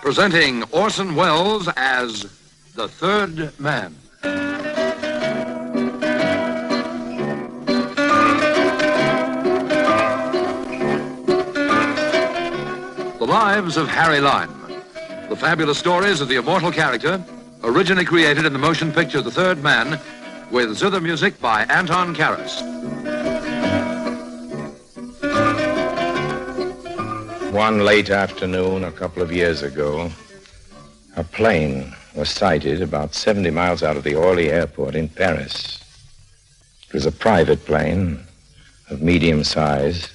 Presenting Orson Welles as the Third Man. The Lives of Harry Lime. The fabulous stories of the immortal character, originally created in the motion picture The Third Man, with zither music by Anton Karas. One late afternoon a couple of years ago, a plane was sighted about 70 miles out of the Orly airport in Paris. It was a private plane of medium size,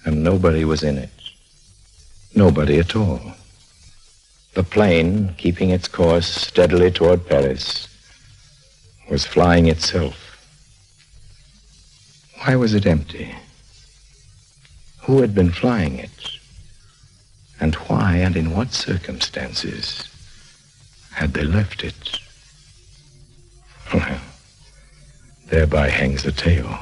and nobody was in it. Nobody at all. The plane, keeping its course steadily toward Paris, was flying itself. Why was it empty? Who had been flying it? And why and in what circumstances had they left it? Well, thereby hangs the tale.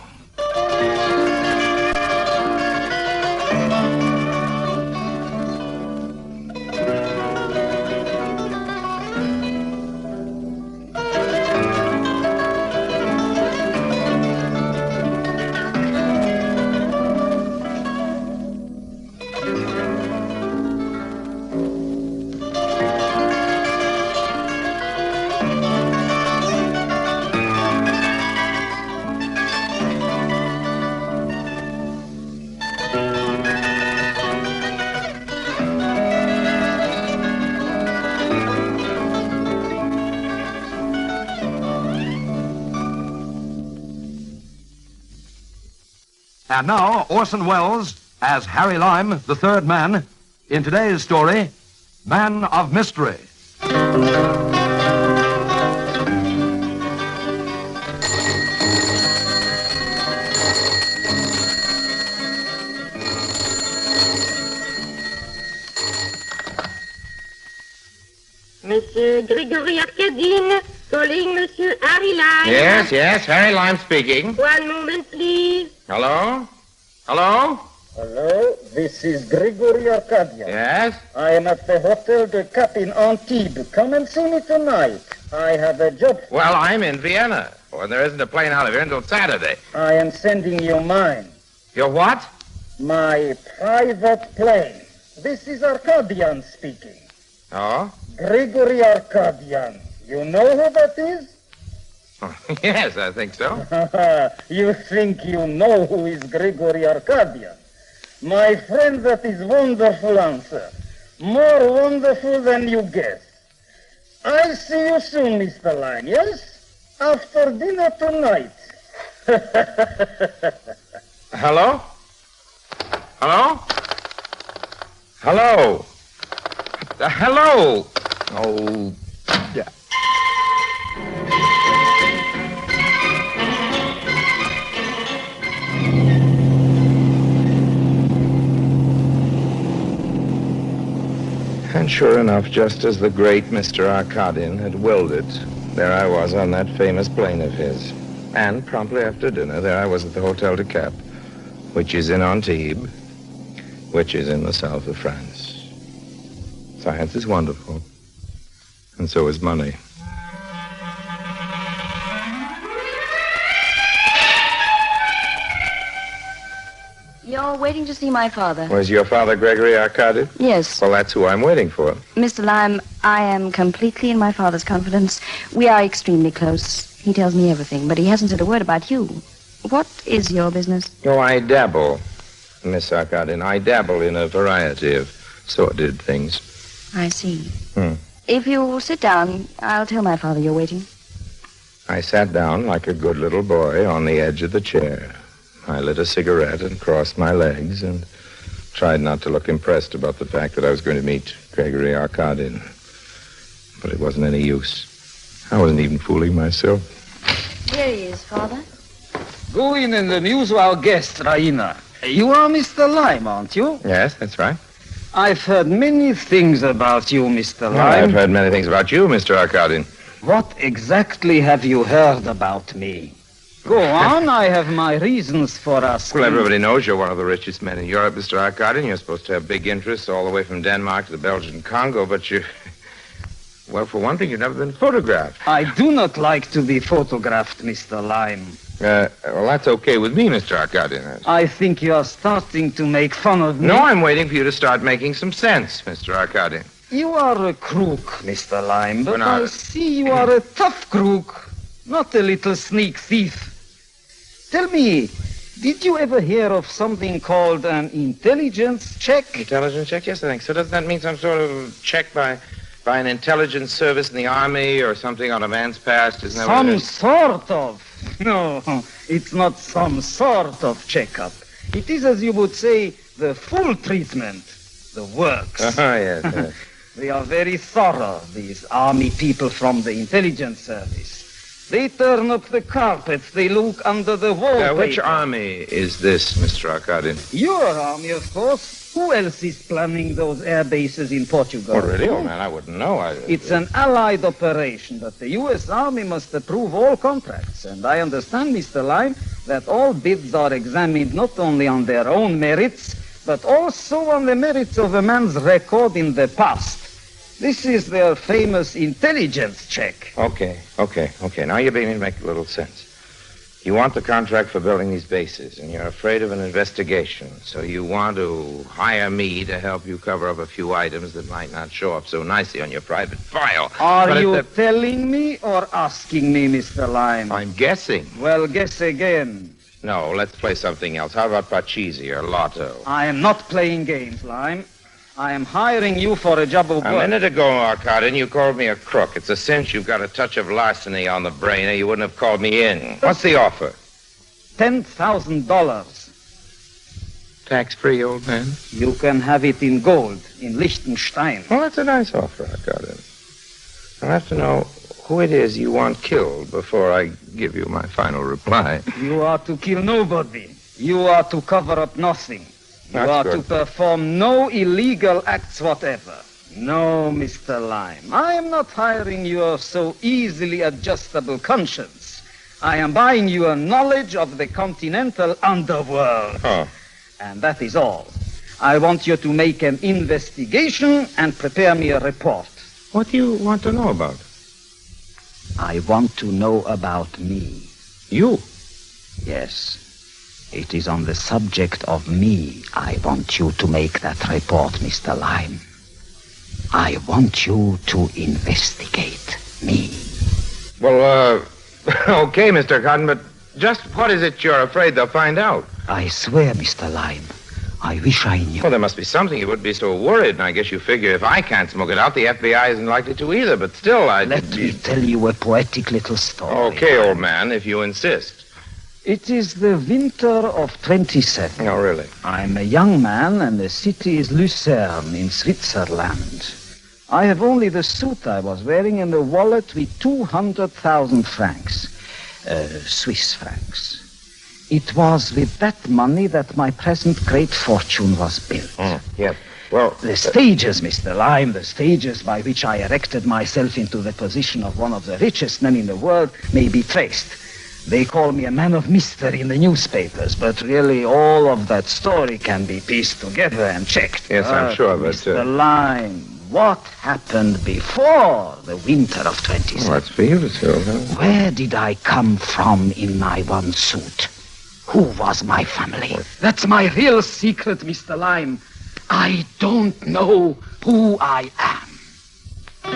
And now, Orson Welles as Harry Lime, the Third Man, in today's story, Man of Mystery. Monsieur Gregory Arcadine, calling Monsieur Harry Lime. Yes, Harry Lime speaking. One moment, please. Hello? Hello, this is Gregory Arcadian. Yes? I am at the Hotel de Cap in Antibes. Come and see me tonight. I have a job. Well, I'm in Vienna. Well, there isn't a plane out of here until Saturday. I am sending you mine. Your what? My private plane. This is Arcadian speaking. Oh? Gregory Arcadian. You know who that is? Yes, I think so. You think you know who is Gregory Arcadian? My friend, that is wonderful answer. More wonderful than you guess. I see you soon, Mr. Lime, yes? After dinner tonight. Hello? Hello? Oh, yeah. And sure enough, just as the great Mr. Arcadian had willed it, there I was on that famous plane of his. And promptly after dinner, there I was at the Hotel de Cap, which is in Antibes, which is in the south of France. Science is wonderful, and so is money. You're waiting to see my father. Was your father Gregory Arcadian? Yes. Well, that's who I'm waiting for. Mr. Lime, I am completely in my father's confidence. We are extremely close. He tells me everything, but he hasn't said a word about you. What is your business? Oh, I dabble, Miss Arcadian. I dabble in a variety of sordid things. I see. If you sit down, I'll tell my father you're waiting. I sat down like a good little boy on the edge of the chair. I lit a cigarette and crossed my legs and tried not to look impressed about the fact that I was going to meet Gregory Arcadian. But it wasn't any use. I wasn't even fooling myself. Here he is, Father. Going in the news of our guest, Raina. You are Mr. Lime, aren't you? Yes, that's right. I've heard many things about you, Mr. Lime. I've heard many things about you, Mr. Arcadian. What exactly have you heard about me? Go on, I have my reasons for asking. Well, everybody knows you're one of the richest men in Europe, Mr. Arkadian. You're supposed to have big interests all the way from Denmark to the Belgian Congo, but you... Well, for one thing, you've never been photographed. I do not like to be photographed, Mr. Lime. Well, that's okay with me, Mr. Arkadian. I think you are starting to make fun of me. No, I'm waiting for you to start making some sense, Mr. Arkadian. You are a crook, Mr. Lime, but Well, now- I see you are a tough crook, not a little sneak thief. Tell me, did you ever hear of something called an intelligence check? Intelligence check? Yes, I think so. Doesn't that mean some sort of check by an intelligence service in the army or something on a man's past? Isn't that what it Some is? sort of. No, it's not some sort of checkup. It is, as you would say, the full treatment, the works. Oh, yes. They are very thorough, these army people from the intelligence service. They turn up the carpets, they look under the wallpaper. Which army is this, Mr. Arkadian? Your army, of course. Who else is planning those air bases in Portugal? Oh, really, old man? I wouldn't know. It's an allied operation, but the U.S. Army must approve all contracts. And I understand, Mr. Lime, that all bids are examined not only on their own merits, but also on the merits of a man's record in the past. This is their famous intelligence check. Okay. Now you're beginning to make a little sense. You want the contract for building these bases, and you're afraid of an investigation, so you want to hire me to help you cover up a few items that might not show up so nicely on your private file. Are you telling me or asking me, Mr. Lime? I'm guessing. Well, guess again. No, let's play something else. How about Pachisi or Lotto? I am not playing games, Lime. I am hiring you for a job of work. A minute ago, Arkadian, you called me a crook. It's a cinch you've got a touch of larceny on the brain, or you wouldn't have called me in. What's the offer? $10,000. Tax-free, old man? You can have it in gold, in Liechtenstein. Well, that's a nice offer, Arkadian. I'll have to know who it is you want killed before I give you my final reply. You are to kill nobody. You are to cover up nothing. You That's are good. to perform no illegal acts whatever. No, Mr. Lime. I am not hiring your so easily adjustable conscience. I am buying your knowledge of the continental underworld. Oh. And that is all. I want you to make an investigation and prepare me a report. What do you want to know about? I want to know about me. You? Yes. It is on the subject of me I want you to make that report, Mr. Lime. I want you to investigate me. Well, okay, Mr. Cotton, but just what is it you're afraid they'll find out? I swear, Mr. Lime, I wish I knew. Well, there must be something. You wouldn't be so worried, and I guess you figure if I can't smoke it out, the FBI isn't likely to either, but still, Let me tell you a poetic little story. Okay, old man, if you insist. It is the winter of 27. Oh, really? I'm a young man, and the city is Lucerne in Switzerland. I have only the suit I was wearing and a wallet with 200,000 francs, Swiss francs. It was with that money that my present great fortune was built. Yes. Well, The stages, Mr. Lime, the stages by which I erected myself into the position of one of the richest men in the world may be traced. They call me a man of mystery in the newspapers, but really all of that story can be pieced together and checked. Yes, I'm sure, but... Mr. Lime, what happened before the winter of 27? What's for you to tell, huh? Where did I come from in my one suit? Who was my family? That's my real secret, Mr. Lime. I don't know who I am.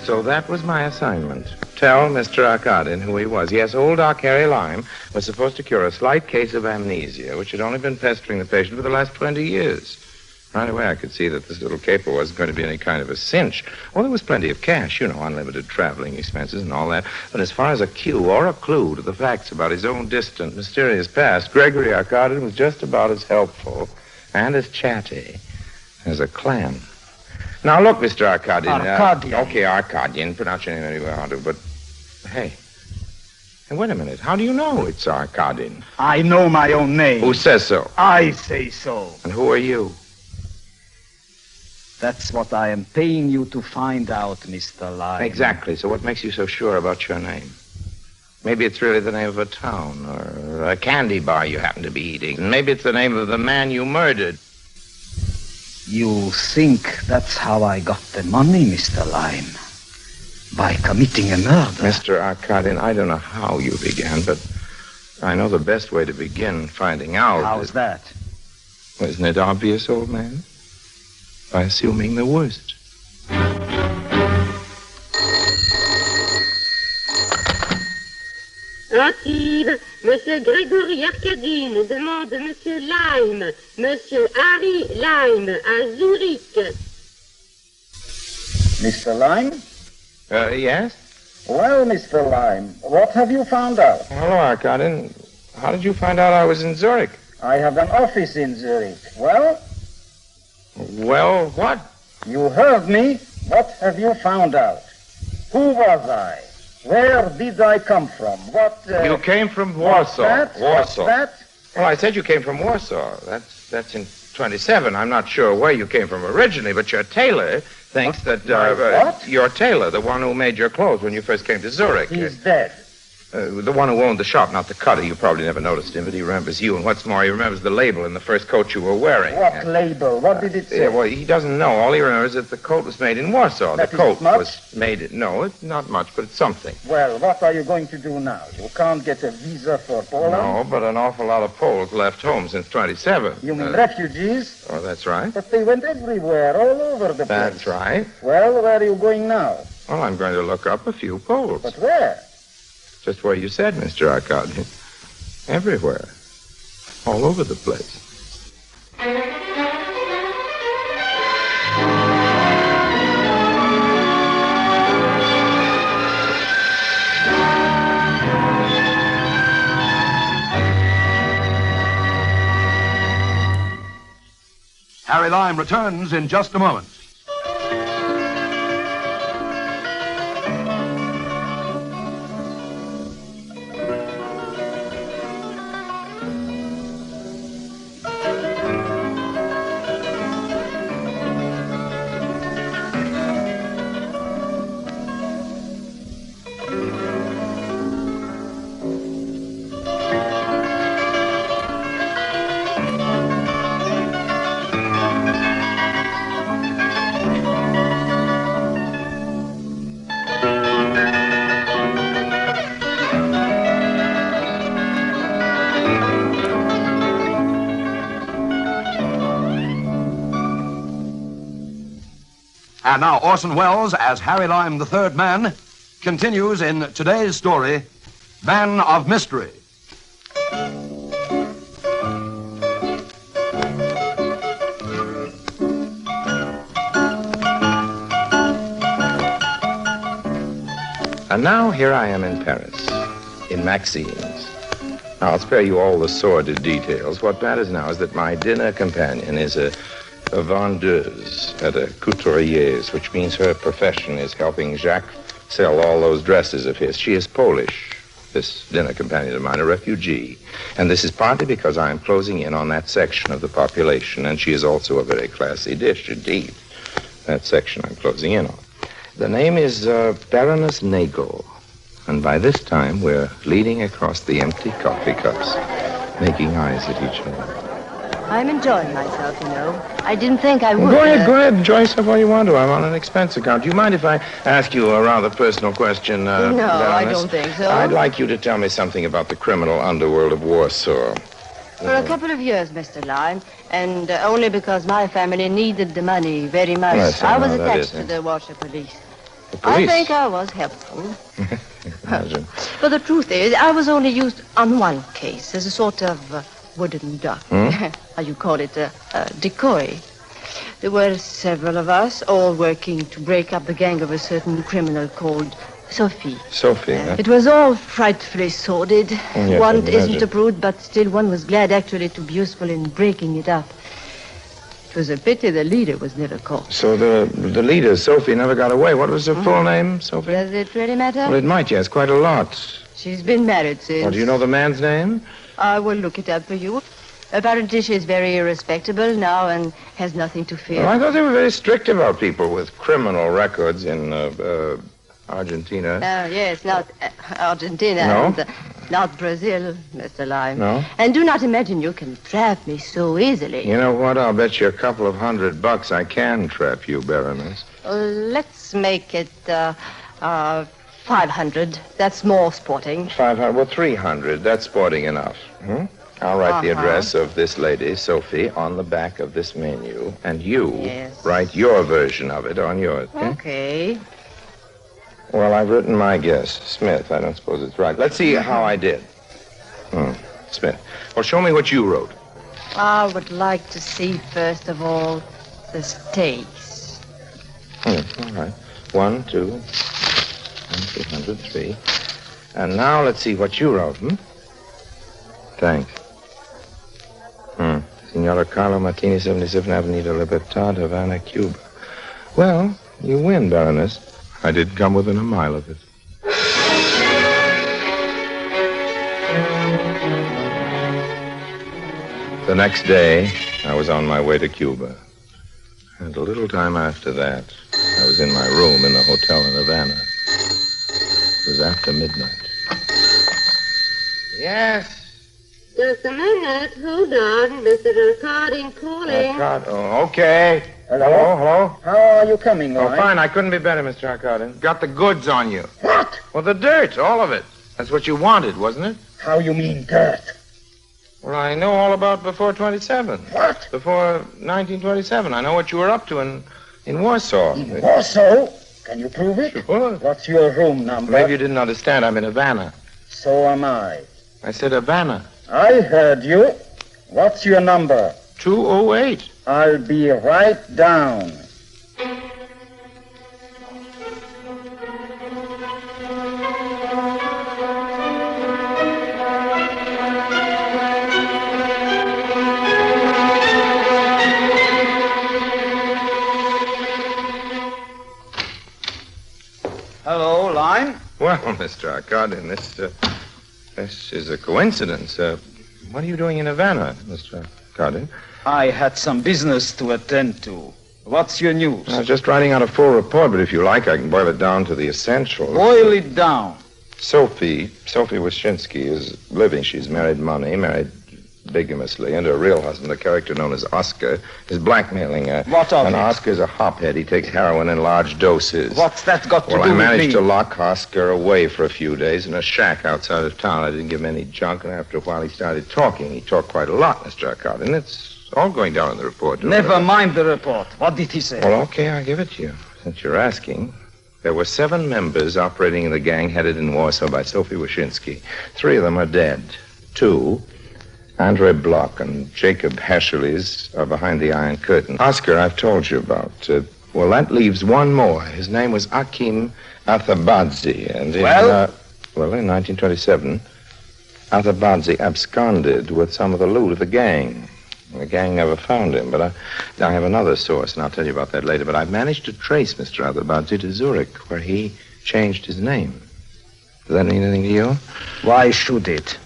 So that was my assignment. Tell Mr. Arkadian who he was. Yes, old Doc Harry Lime was supposed to cure a slight case of amnesia, which had only been pestering the patient for the last 20 years. Right away, I could see that this little caper wasn't going to be any kind of a cinch. Well, there was plenty of cash, you know, unlimited traveling expenses and all that. But as far as a cue or a clue to the facts about his own distant, mysterious past, Gregory Arkadian was just about as helpful and as chatty as a clam. Now, look, Mr. Arkadian. Arkadian. Okay, Arkadian. Pronounce your name any way you want to, but... Hey, wait a minute. How do you know it's Arkadian? I know my own name. Who says so? I say so. And who are you? That's what I am paying you to find out, Mr. Lime. Exactly. So what makes you so sure about your name? Maybe it's really the name of a town or a candy bar you happen to be eating. Maybe it's the name of the man you murdered. You think that's how I got the money, Mr. Lime? By committing a murder? Mr. Arkadin, I don't know how you began, but I know the best way to begin finding out. How's that? Isn't it obvious, old man? By assuming the worst. Active, Monsieur Grégory Arkadine demande Monsieur Lime, Monsieur Harry Lime, à Zurich. Mr. Lime? Yes? Well, Mr. Lime, what have you found out? Hello, Arkadin. How did you find out I was in Zurich? I have an office in Zurich. Well? Well, what? You heard me. What have you found out? Who was I? Where did I come from? What, You came from Warsaw. What's that? Warsaw. What's that? Well, I said you came from Warsaw. That's in 27. I'm not sure where you came from originally, but your tailor thinks that... what? Your tailor, the one who made your clothes when you first came to Zurich. He's dead. The one who owned the shop, not the cutter. You probably never noticed him, but he remembers you. And what's more, he remembers the label in the first coat you were wearing. What label? What did it say? Yeah, well, he doesn't know. All he remembers is that the coat was made in Warsaw. That the coat isn't much? was made... No, it's not much, but it's something. Well, what are you going to do now? You can't get a visa for Poland? No, but an awful lot of Poles left home since 27. You mean refugees? Oh, that's right. But they went everywhere, all over the place. That's right. Well, where are you going now? Well, I'm going to look up a few Poles. But where? Just where you said, Mr. Arkadin. Everywhere. All over the place. Harry Lime returns in just a moment. And now Orson Welles as Harry Lime, the third man, continues in today's story, Man of Mystery. And now here I am in Paris, in Maxine's. Now, I'll spare you all the sordid details. What matters now is that my dinner companion is a vendeuse at a couturier's, which means her profession is helping Jacques sell all those dresses of his. She is Polish, this dinner companion of mine, a refugee. And this is partly because I am closing in on that section of the population, and she is also a very classy dish, indeed. That section I'm closing in on. The name is Baroness Nagel, and by this time we're leaning across the empty coffee cups, making eyes at each other. I'm enjoying myself, you know. I didn't think I would. Go ahead. Enjoy yourself all you want to. I'm on an expense account. Do you mind if I ask you a rather personal question, No, I Baroness? don't think so. I'd like you to tell me something about the criminal underworld of Warsaw. For a couple of years, Mr. Lime, and only because my family needed the money very much. Yes, I I was know that attached is, to the Warsaw police. The police? I think I was helpful. Imagine. But the truth is, I was only used on one case as a sort of wooden duck. How you call it, a decoy. There were several of us, all working to break up the gang of a certain criminal called Sophie. Sophie, huh? It was all frightfully sordid. yes, One I can isn't imagine. a brute, but still one was glad actually to be useful in breaking it up. It was a pity the leader was never caught. So the leader, Sophie, never got away. What was her full name, Sophie? Does it really matter? Well, it might, yes, quite a lot. She's been married since. Oh, do you know the man's name? I will look it up for you. Apparently she's very respectable now and has nothing to fear. Well, I thought they were very strict about people with criminal records in Argentina. Yes, not Argentina. No? And, not Brazil, Mr. Lime. No? And do not imagine you can trap me so easily. You know what? I'll bet you a couple of $100 I can trap you, Baroness. Let's make it 500. That's more sporting. 500. Well, 300. That's sporting enough. I'll write the address of this lady, Sophie, on the back of this menu. And you write your version of it on yours. Okay. Well, I've written my guess. Smith. I don't suppose it's right. Let's see how I did. Smith. Well, show me what you wrote. I would like to see, first of all, the stakes. All right. 1, 2, 300, 3. And now let's see what you wrote, Thanks. Senora Carlo Martini, 77 Avenida Libertad, Havana, Cuba. Well, you win, Baroness. I didn't come within a mile of it. The next day, I was on my way to Cuba. And a little time after that, I was in my room in the hotel in Havana. It was after midnight. Yes? Just a minute. Hold on. Mr. Recording calling. Okay. Hello? How are you coming, Oh, Lloyd? fine. I couldn't be better, Mr. Arcardin. Got the goods on you. What? Well, the dirt, all of it. That's what you wanted, wasn't it? How you mean dirt? Well, I know all about before 27. What? Before 1927. I know what you were up to in Warsaw. In Warsaw? Can you prove it? Sure. What's your room number? Maybe you didn't understand. I'm in Havana. So am I. I said Havana. I heard you. What's your number? 208. I'll be right down. Hello, Lime. Well, Mr. Arcardin, this is a coincidence. What are you doing in Havana, Mr. Arcardin? I had some business to attend to. What's your news? I was just writing out a full report, but if you like, I can boil it down to the essentials. Boil it down. Sophie Wyszynski is living. She's married bigamously, and her real husband, a character known as Oscar, is blackmailing her. What of and it? Oscar's a hophead. He takes heroin in large doses. What's that got to do Well, I with managed me? to lock Oscar away for a few days in a shack outside of town. I didn't give him any junk, and after a while he started talking. He talked quite a lot, Mr. Arcardin. It's all going down in the report. Never mind the report. What did he say? Well, okay, I'll give it to you, since you're asking. There were 7 members operating in the gang headed in Warsaw by Sophie Wyszynski. 3 of them are dead. 2, Andre Block and Jacob Hescherles, are behind the Iron Curtain. Oscar, I've told you about. Well, that leaves 1 more. His name was Akim Athabadze. And in 1927, Athabadze absconded with some of the loot of the gang. The gang never found him, but I have another source, and I'll tell you about that later. But I've managed to trace Mr. Athabadze to Zurich, where he changed his name. Does that mean anything to you? Why should it?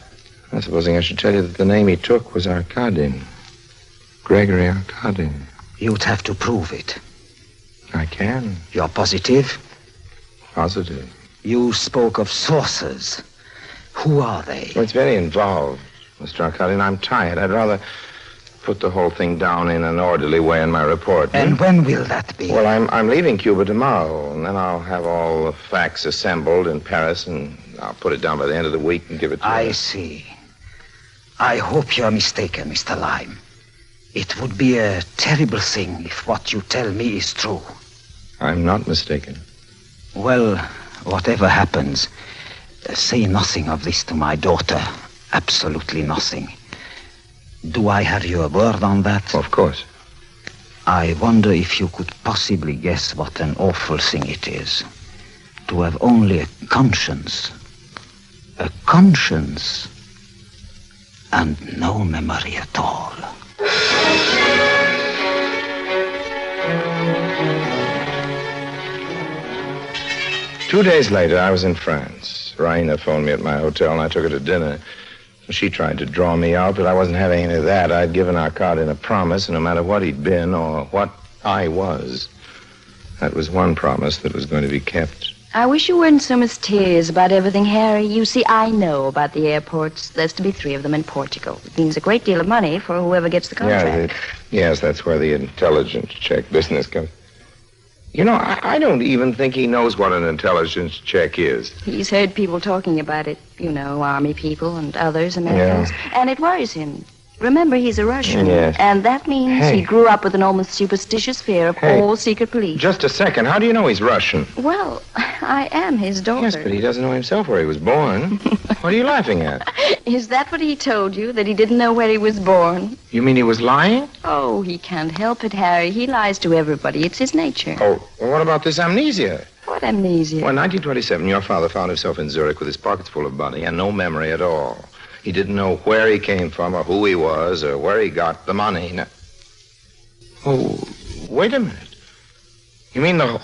I'm supposing I should tell you that the name he took was Arkadin. Gregory Arkadin. You'd have to prove it. I can. You're positive? Positive. You spoke of sources. Who are they? Well, it's very involved, Mr. Arkadin. I'm tired. I'd rather put the whole thing down in an orderly way in my report. And when will that be? Well, I'm leaving Cuba tomorrow, and then I'll have all the facts assembled in Paris, and I'll put it down by the end of the week and give it to you. I see. I hope you're mistaken, Mr. Lime. It would be a terrible thing if what you tell me is true. I'm not mistaken. Well, whatever happens, say nothing of this to my daughter. Absolutely nothing. Do I have your word on that? Of course. I wonder if you could possibly guess what an awful thing it is. To have only a conscience. A conscience. And no memory at all. 2 days later, I was in France. Raina phoned me at my hotel, and I took her to dinner. She tried to draw me out, but I wasn't having any of that. I'd given Arkadin a promise, and no matter what he'd been or what I was, that was one promise that was going to be kept. I wish you weren't so mysterious about everything, Harry. You see, I know about the airports. There's to be 3 of them in Portugal. It means a great deal of money for whoever gets the contract. Yes, that's where the intelligence check business comes. You know, I don't even think he knows what an intelligence check is. He's heard people talking about it, you know, Army people and others, Americans. Yeah. And it worries him. Remember, he's a Russian. Yes. And that means he grew up with an almost superstitious fear of all secret police. Just a second. How do you know he's Russian? Well, I am his daughter. Yes, but he doesn't know himself where he was born. What are you laughing at? Is that what he told you, that he didn't know where he was born? You mean he was lying? Oh, he can't help it, Harry. He lies to everybody. It's his nature. Oh, well, what about this amnesia? What amnesia? Well, in 1927, your father found himself in Zurich with his pockets full of money and no memory at all. He didn't know where he came from or who he was or where he got the money. No. Oh, wait a minute. You mean the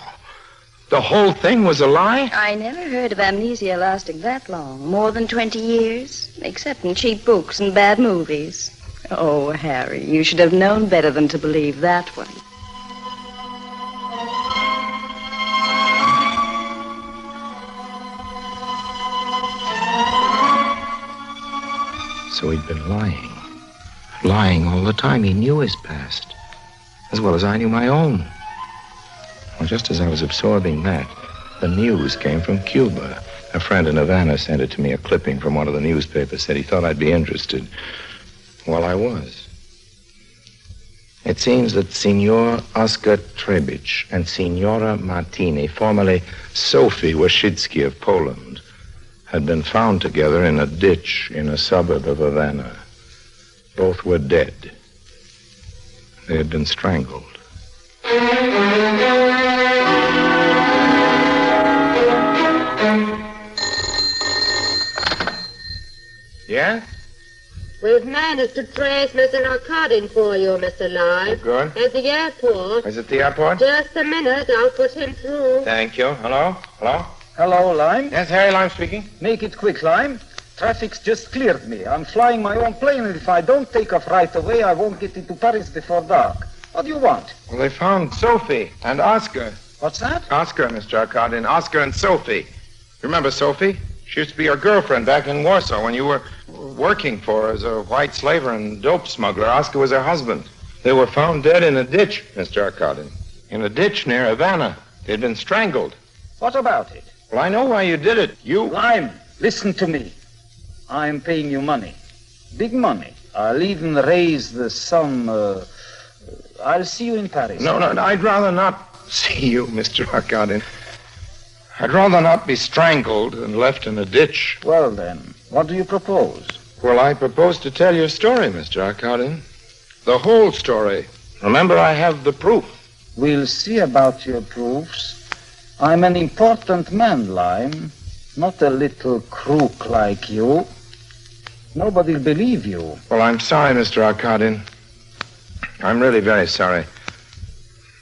whole thing was a lie? I never heard of amnesia lasting that long. More than 20 years, except in cheap books and bad movies. Oh, Harry, you should have known better than to believe that one. So he'd been lying. Lying all the time. He knew his past, as well as I knew my own. Well, just as I was absorbing that, the news came from Cuba. A friend in Havana sent it to me, a clipping from one of the newspapers, said he thought I'd be interested. Well, I was. It seems that Signor Oskar Trebich and Signora Martini, formerly Sophie Waszczycki of Poland, had been found together in a ditch in a suburb of Havana. Both were dead. They had been strangled. Yeah? We've managed to trace Mr. Arkadin for you, Mr. Lime. Good. At the airport. Is it the airport? Just a minute. I'll put him through. Thank you. Hello? Hello? Hello, Lime. Yes, Harry Lime speaking. Make it quick, Lime. Traffic's just cleared me. I'm flying my own plane, and if I don't take off right away, I won't get into Paris before dark. What do you want? Well, they found Sophie and Oscar. What's that? Oscar, Mr. Arkadin. Oscar and Sophie. Remember Sophie? She used to be your girlfriend back in Warsaw when you were working for her as a white slaver and dope smuggler. Oscar was her husband. They were found dead in a ditch, Mr. Arkadin. In a ditch near Havana. They'd been strangled. What about it? Well, I know why you did it. You... Lime, listen to me. I'm paying you money. Big money. I'll even raise the sum. I'll see you in Paris. No, I'd rather not see you, Mr. Arkadin. I'd rather not be strangled and left in a ditch. Well, then, what do you propose? Well, I propose to tell your story, Mr. Arkadin. The whole story. Remember, I have the proof. We'll see about your proofs. I'm an important man, Lime. Not a little crook like you. Nobody'll believe you. Well, I'm sorry, Mr. Arkadin. I'm really very sorry.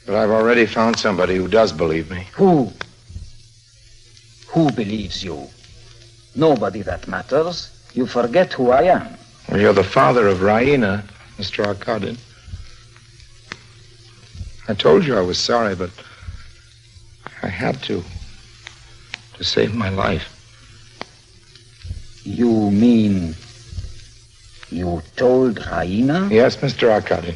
But I've already found somebody who does believe me. Who? Who believes you? Nobody that matters. You forget who I am. Well, you're the father of Raina, Mr. Arkadin. I told you I was sorry, but I had to save my life. You mean you told Raina? Yes, Mr. Arkadin.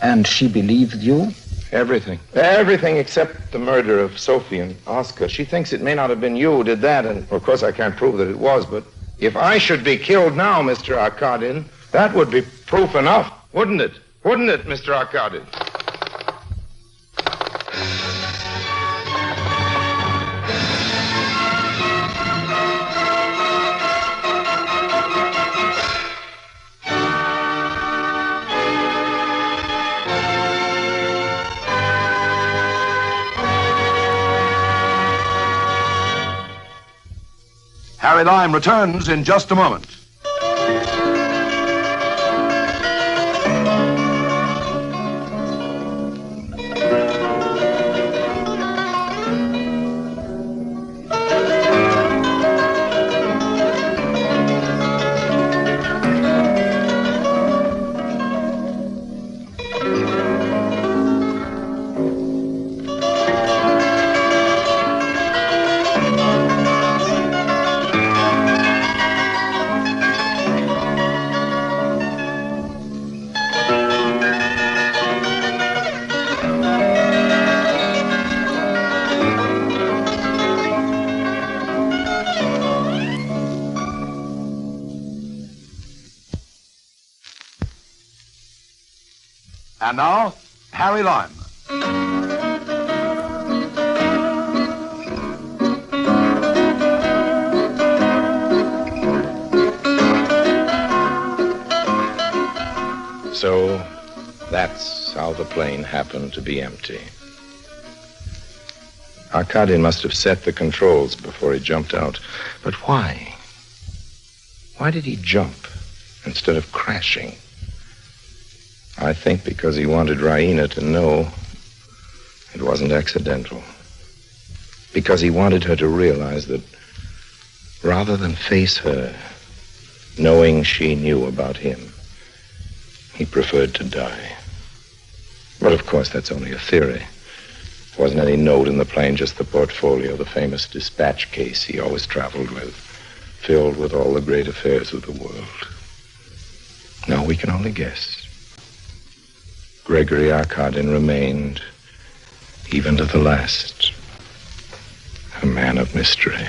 And she believed you? Everything. Everything except the murder of Sophie and Oscar. She thinks it may not have been you who did that, and of course I can't prove that it was, but if I should be killed now, Mr. Arkadin, that would be proof enough, wouldn't it? Wouldn't it, Mr. Arkadin? Harry Lime returns in just a moment. And now, Harry Lime. So, that's how the plane happened to be empty. Arkady must have set the controls before he jumped out. But why? Why did he jump instead of crashing? I think because he wanted Raina to know it wasn't accidental. Because he wanted her to realize that rather than face her, knowing she knew about him, he preferred to die. But of course, that's only a theory. There wasn't any note in the plane, just the portfolio, the famous dispatch case he always traveled with, filled with all the great affairs of the world. Now we can only guess. Gregory Arkadin remained, even to the last, a man of mystery.